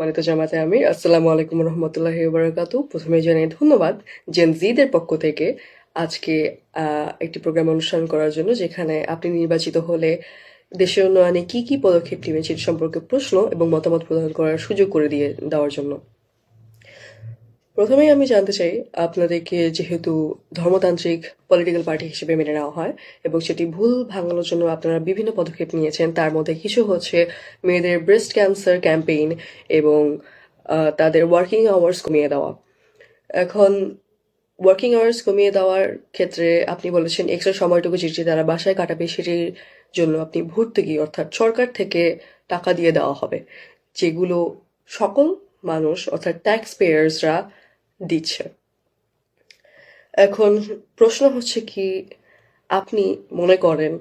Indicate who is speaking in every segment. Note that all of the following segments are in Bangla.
Speaker 1: সম্মানিত জামাতে আমির, আসসালামু আলাইকুম রহমতুল্লাহি বারাকাতু। প্রথমে জানাই ধন্যবাদ জেন জিদের পক্ষ থেকে আজকে একটি প্রোগ্রাম অনুষ্ঠান করার জন্য, যেখানে আপনি নির্বাচিত হলে দেশের উন্নয়নে কি কি পদক্ষেপ নেবেন সেটি সম্পর্কে প্রশ্ন এবং মতামত প্রদান করার সুযোগ করে দেওয়ার জন্য। প্রথমেই আমি জানতে চাই, আপনাদেরকে যেহেতু ধর্মতান্ত্রিক পলিটিক্যাল পার্টি হিসেবে মেনে নেওয়া হয় এবং সেটি ভুল ভাঙানোর জন্য আপনারা বিভিন্ন পদক্ষেপ নিয়েছেন, তার মধ্যে কিছু হচ্ছে মেয়েদের ব্রেস্ট ক্যান্সার ক্যাম্পেইন এবং তাদের ওয়ার্কিং আওয়ার্স কমিয়ে দেওয়া। এখন ওয়ার্কিং আওয়ার্স কমিয়ে দেওয়ার ক্ষেত্রে আপনি বলেছেন এক্সট্রা সময়টুকু যেটি তারা বাসায় কাটাবে সেটির জন্য আপনি ভর্তুকি অর্থাৎ সরকার থেকে টাকা দিয়ে দেওয়া হবে, যেগুলো সকল মানুষ অর্থাৎ ট্যাক্স পেয়ার্সরা দিচ্ছে। এখন প্রশ্ন হচ্ছে কি, আপনি মনে করেন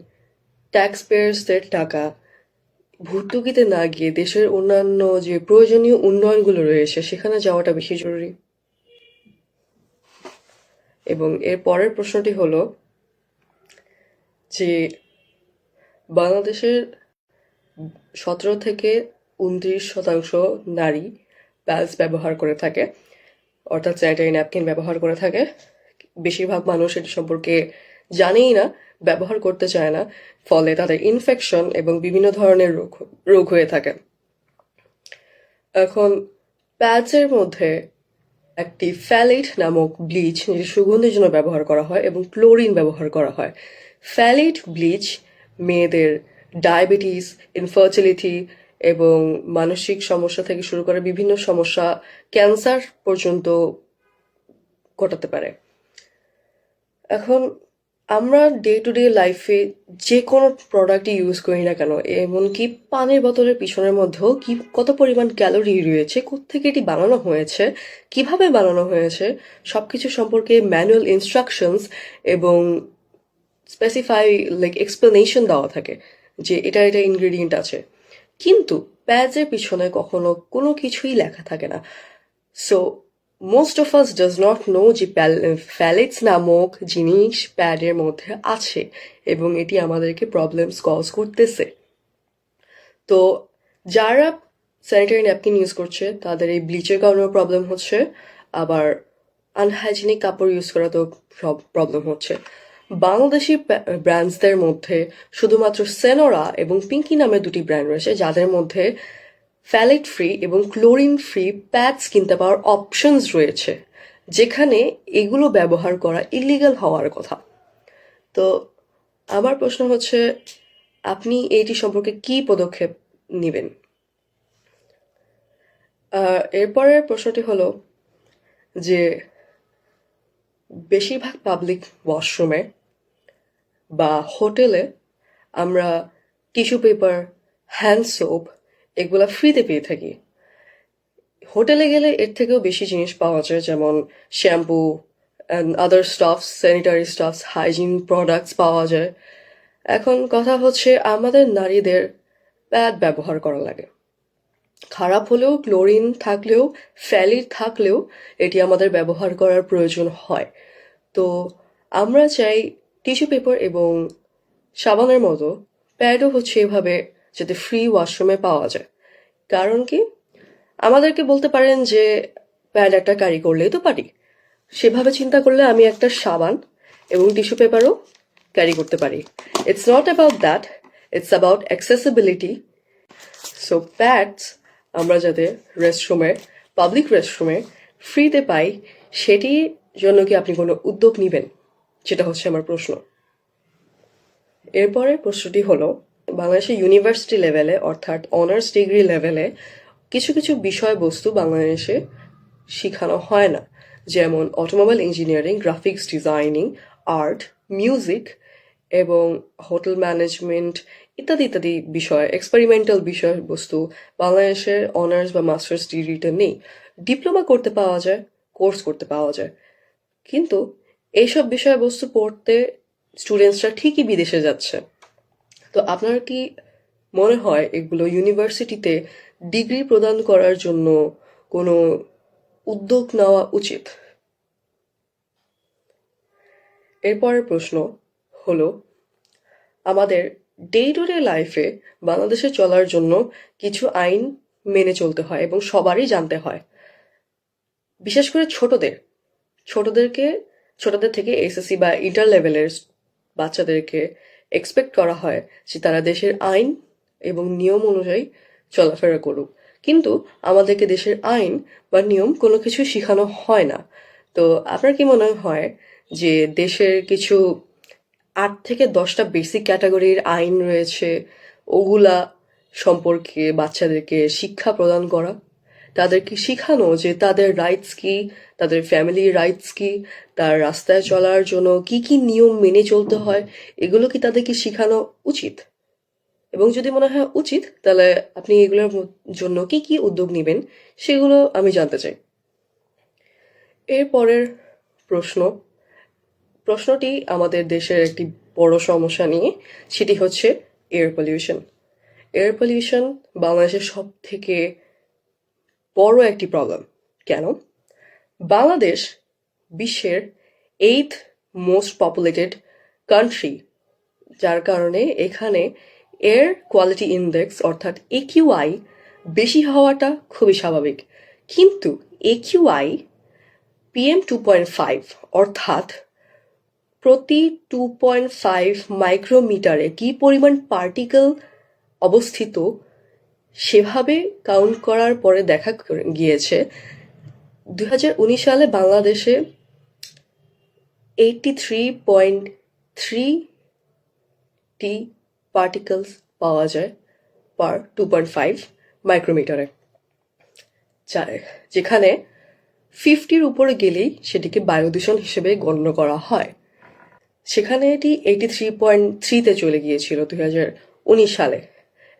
Speaker 1: ট্যাক্স পেয়ার্সদের টাকা ভর্তুকিতে না গিয়ে দেশের অন্যান্য যে প্রয়োজনীয় উন্নয়নগুলো রয়েছে সেখানে যাওয়াটা বেশি জরুরি? এবং এর পরের প্রশ্নটি হলো যে বাংলাদেশের 17 থেকে 29% নারী প্যাডস ব্যবহার করে থাকে, অর্থাৎ স্যানিটারি ন্যাপকিন ব্যবহার করে থাকে। বেশিরভাগ মানুষ এটি সম্পর্কে জানেই না, ব্যবহার করতে চায় না, ফলে তাদের ইনফেকশন এবং বিভিন্ন ধরনের রোগ হয়ে থাকে। এখন প্যাডসের মধ্যে একটি ফ্যালেট নামক ব্লিচ যেটি সুগন্ধির জন্য ব্যবহার করা হয় এবং ক্লোরিন ব্যবহার করা হয়। ফ্যালেট ব্লিচ মেয়েদের ডায়াবেটিস, ইনফার্টিলিটি এবং মানসিক সমস্যা থেকে শুরু করে বিভিন্ন সমস্যা, ক্যান্সার পর্যন্ত ঘটাতে পারে। এখন আমরা ডে টু ডে লাইফে যে কোনো প্রোডাক্টই ইউজ করি না কেন, এমনকি পানির বোতলের পিছনের মধ্যেও কত পরিমাণ ক্যালোরি রয়েছে, কোত্থেকে এটি বানানো হয়েছে, কিভাবে বানানো হয়েছে, সবকিছু সম্পর্কে ম্যানুয়াল ইনস্ট্রাকশনস এবং স্পেসিফাই এক্সপ্লেনেশন দেওয়া থাকে যে এটা এটা ইনগ্রেডিয়েন্ট আছে, কিন্তু প্যাডসের পিছনে কখনো কোনো কিছুই লেখা থাকে না। So most of us does not know যে ফ্যালেটস নামক জিনিস প্যাডের মধ্যে আছে এবং এটি আমাদেরকে প্রবলেমস কজ করতেছে। তো যারা স্যানিটারি ন্যাপকিন ইউজ করছে তাদের এই ব্লিচের কারণেও প্রবলেম হচ্ছে, আবার আনহাইজিনিক কাপড় ইউজ করাতেও প্রবলেম হচ্ছে। বাংলাদেশি ব্র্যান্ডসদের মধ্যে শুধুমাত্র সেনোরা এবং পিঙ্কি নামের দুটি ব্র্যান্ড রয়েছে, যাদের মধ্যে ফ্যালেট ফ্রি এবং ক্লোরিন ফ্রি প্যাডস কিনতে পাওয়ার অপশনস রয়েছে, যেখানে এগুলো ব্যবহার করা ইলিগাল হওয়ার কথা। তো আমার প্রশ্ন হচ্ছে, আপনি এইটি সম্পর্কে কি পদক্ষেপ নেবেন? এরপরের প্রশ্নটি হলো যে বেশিরভাগ পাবলিক ওয়াশরুমে বা হোটেলে আমরা টিস্যু পেপার, হ্যান্ড সোপ এগুলা ফ্রিতে পেয়ে থাকি। হোটেলে গেলে এর থেকেও বেশি জিনিস পাওয়া যায়, যেমন shampoo and other stuffs, sanitary stuffs, hygiene products পাওয়া যায়। এখন কথা হচ্ছে, আমাদের নারীদের প্যাড ব্যবহার করা লাগে। খারাপ হলেও, ক্লোরিন থাকলেও, ফ্যালিট থাকলেও এটি আমাদের ব্যবহার করার প্রয়োজন হয়। তো আমরা চাই টিস্যু পেপার এবং সাবানের মতো প্যাডও হচ্ছে এভাবে যাতে ফ্রি ওয়াশরুমে পাওয়া যায়। কারণ কি, আমাদেরকে বলতে পারেন যে প্যাড একটা ক্যারি করলেই তো পারি, সেভাবে চিন্তা করলে আমি একটা সাবান এবং টিস্যু পেপারও ক্যারি করতে পারি। It's not about that, it's about accessibility. So pads আমরা যাতে রেস্টরুমে, পাবলিক রেস্টরুমে ফ্রিতে পাই, সেটির জন্য কি আপনি কোনো উদ্যোগ নেবেন? সেটা হচ্ছে আমার প্রশ্ন। এরপরের প্রশ্নটি হলো, বাংলাদেশের ইউনিভার্সিটি লেভেলে অর্থাৎ অনার্স ডিগ্রি লেভেলে কিছু কিছু বিষয়বস্তু বাংলাদেশে শেখানো হয় না, যেমন automobile engineering, graphics designing, art, music এবং হোটেল ম্যানেজমেন্ট ইত্যাদি ইত্যাদি বিষয়, এক্সপেরিমেন্টাল বিষয়বস্তু বাংলাদেশের অনার্স বা মাস্টার্স ডিগ্রিতে নেই। ডিপ্লোমা করতে পাওয়া যায়, কোর্স করতে পাওয়া যায়, কিন্তু এইসব বিষয়বস্তু পড়তে স্টুডেন্টসরা ঠিকই বিদেশে যাচ্ছে। তো আপনার কি মনে হয় এগুলো ইউনিভার্সিটিতে ডিগ্রি প্রদান করার জন্য কোনো উদ্যোগ নেওয়া উচিত? এরপরের প্রশ্ন হলো, আমাদের ডে টু ডে লাইফে বাংলাদেশে চলার জন্য কিছু আইন মেনে চলতে হয় এবং সবারই জানতে হয়। বিশেষ করে ছোটদের থেকে এসএসসি বা ইন্টার লেভেলের বাচ্চাদেরকে এক্সপেক্ট করা হয় যে তারা দেশের আইন এবং নিয়ম অনুযায়ী চলাফেরা করুক, কিন্তু আমাদেরকে দেশের আইন বা নিয়ম কোনো কিছু শেখানো হয় না। তো আপনার কি মনে হয় যে দেশের কিছু 8 থেকে 10টা বেসিক ক্যাটাগরির আইন রয়েছে, ওগুলা সম্পর্কে বাচ্চাদেরকে শিক্ষা প্রদান করা, তাদেরকে শিখানো যে তাদের রাইটস কি, তাদের ফ্যামিলির রাইটস কি, তার রাস্তায় চলার জন্য কি কি নিয়ম মেনে চলতে হয়, এগুলো কি তাদেরকে শিখানো উচিত? এবং যদি মনে হয় উচিত, তাহলে আপনি এগুলোর জন্য কি কি উদ্যোগ নেবেন সেগুলো আমি জানতে চাই। এরপরের প্রশ্নটি আমাদের দেশের একটি বড় সমস্যা নিয়ে, সেটি হচ্ছে এয়ার পলিউশন। এয়ার পলিউশন বাংলাদেশের সব থেকে বড় একটি প্রবলেম। কেন? বাংলাদেশ বিশ্বের 8th মোস্ট পপুলেটেড কান্ট্রি, যার কারণে এখানে এয়ার কোয়ালিটি ইন্ডেক্স অর্থাৎ AQI বেশি হওয়াটা খুবই স্বাভাবিক। কিন্তু AQI PM2.5 অর্থাৎ প্রতি 2.5 মাইক্রোমিটারে কি পরিমাণ পার্টিকেল অবস্থিত, সেভাবে কাউন্ট করার পরে দেখা গিয়েছে 2019 সালে বাংলাদেশে 83.3 পার্টিকেলস পাওয়া যায় পার 2.5 মাইক্রোমিটারে, যেখানে 50-র উপরে গেলেই সেটিকে বায়ু দূষণ হিসেবে গণ্য করা হয়। সেখানে এটি 83.3-তে চলে গিয়েছিল 2019 সালে।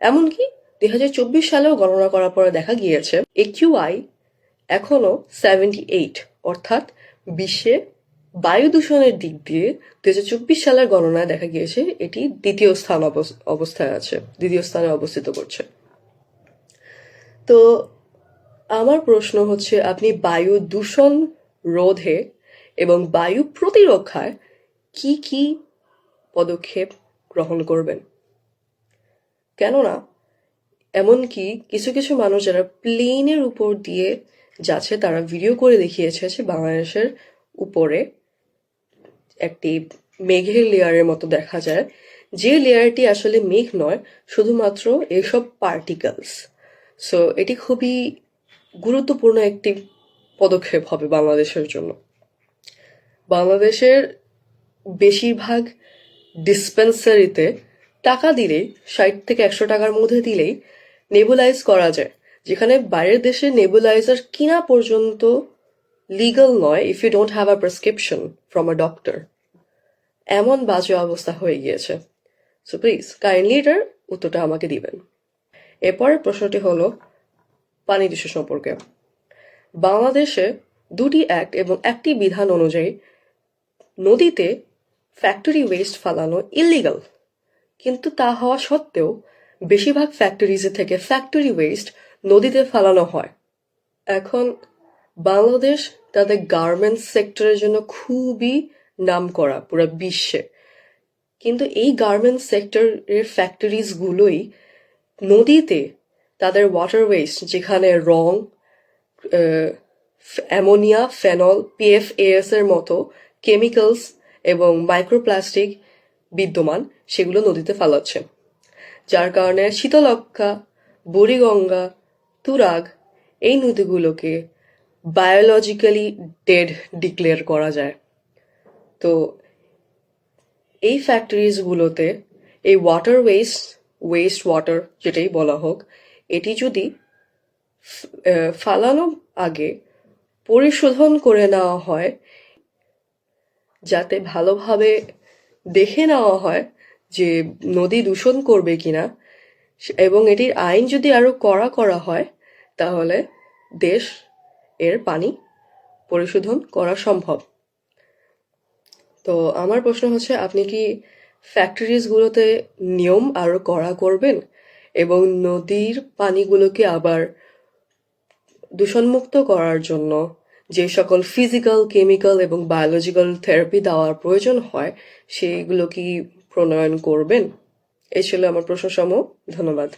Speaker 1: এমনকি 2024 সালেও গণনা করার পরে দেখা গিয়েছে AQI এখনো 78, অর্থাৎ বিশ্বে বায়ু দূষণের দিক দিয়ে 2024 সালের গণনায় দেখা গিয়েছে এটি দ্বিতীয় স্থানে অবস্থিত করছে। তো আমার প্রশ্ন হচ্ছে, আপনি বায়ু দূষণ রোধে এবং বায়ু প্রতিরক্ষায় কি কি পদক্ষেপ গ্রহণ করবেন? কেননা এমনকি কিছু কিছু মানুষ যারা প্লেনের উপর দিয়ে যাচ্ছে, তারা ভিডিও করে দেখিয়েছে যে বাংলাদেশের উপরে একটি মেঘের লেয়ারের মতো দেখা যায়, যে লেয়ারটি আসলে মেঘ নয়, শুধুমাত্র এসব পার্টিকেলস। সো এটি খুবই গুরুত্বপূর্ণ একটি পদক্ষেপ হবে বাংলাদেশের জন্য। বাংলাদেশের বেশিরভাগ ডিসপেন্সারিতে টাকা দিলেই, 60 থেকে 100 টাকার মধ্যে দিলেই নেবুলাইজ করা যায়, যেখানে বাইরের দেশে নেবুলাইজার কিনা পর্যন্ত লিগাল নয় if you don't have a prescription from a doctor. এমন বাজে অবস্থা হয়ে গিয়েছে। সো প্লিজ কাইন্ডলি এটার উত্তরটা আমাকে দিবেন। এরপরের প্রশ্নটি হলো পানি দূষণ সম্পর্কে। বাংলাদেশে 2টি অ্যাক্ট এবং একটি বিধান অনুযায়ী নদীতে ফ্যাক্টরি ওয়েস্ট ফালানো ইলিগাল, কিন্তু তা হওয়া সত্ত্বেও বেশিরভাগ ফ্যাক্টরিজ থেকে ফ্যাক্টরি ওয়েস্ট নদীতে ফালানো হয়। এখন বাংলাদেশ তাদের গার্মেন্টস সেক্টরের জন্য খুবই নামকরা পুরো বিশ্বে, কিন্তু এই গার্মেন্টস সেক্টরের ফ্যাক্টরিজগুলোই নদীতে তাদের ওয়াটার ওয়েস্ট, যেখানে রং, অ্যামোনিয়া, ফেনল, PFAS এর মতো কেমিক্যালস এবং মাইক্রোপ্লাস্টিক বিদ্যমান, সেগুলো নদীতে ফালাচ্ছে, যার কারণে শীতলক্ষ্যা, বুড়িগঙ্গা, তুরাগ এই নদীগুলোকে বায়োলজিক্যালি ডেড ডিক্লেয়ার করা যায়। তো এই ফ্যাক্টরিজগুলোতে এই ওয়াটার ওয়েস্ট ওয়াটার যেটাই বলা হোক, এটি যদি ফালানোর আগে পরিশোধন করে নেওয়া হয়, যাতে ভালোভাবে দেখে নেওয়া হয় যে নদী দূষণ করবে কিনা, এবং এটির আইন যদি আরো কড়া করা হয়, তাহলে দেশ এর পানি পরিশোধন করা সম্ভব। তো আমার প্রশ্ন হচ্ছে, আপনি কি ফ্যাক্টরিজগুলোতে নিয়ম আরো কড়া করবেন এবং নদীর পানিগুলোকে আবার দূষণমুক্ত করার জন্য যে সকল ফিজিক্যাল, কেমিক্যাল এবং বায়োলজিক্যাল থেরাপি দেওয়ার প্রয়োজন হয়, সেইগুলো কি প্রণয়ন করবেন? এই ছিল আমার প্রশ্নসমূহ। ধন্যবাদ।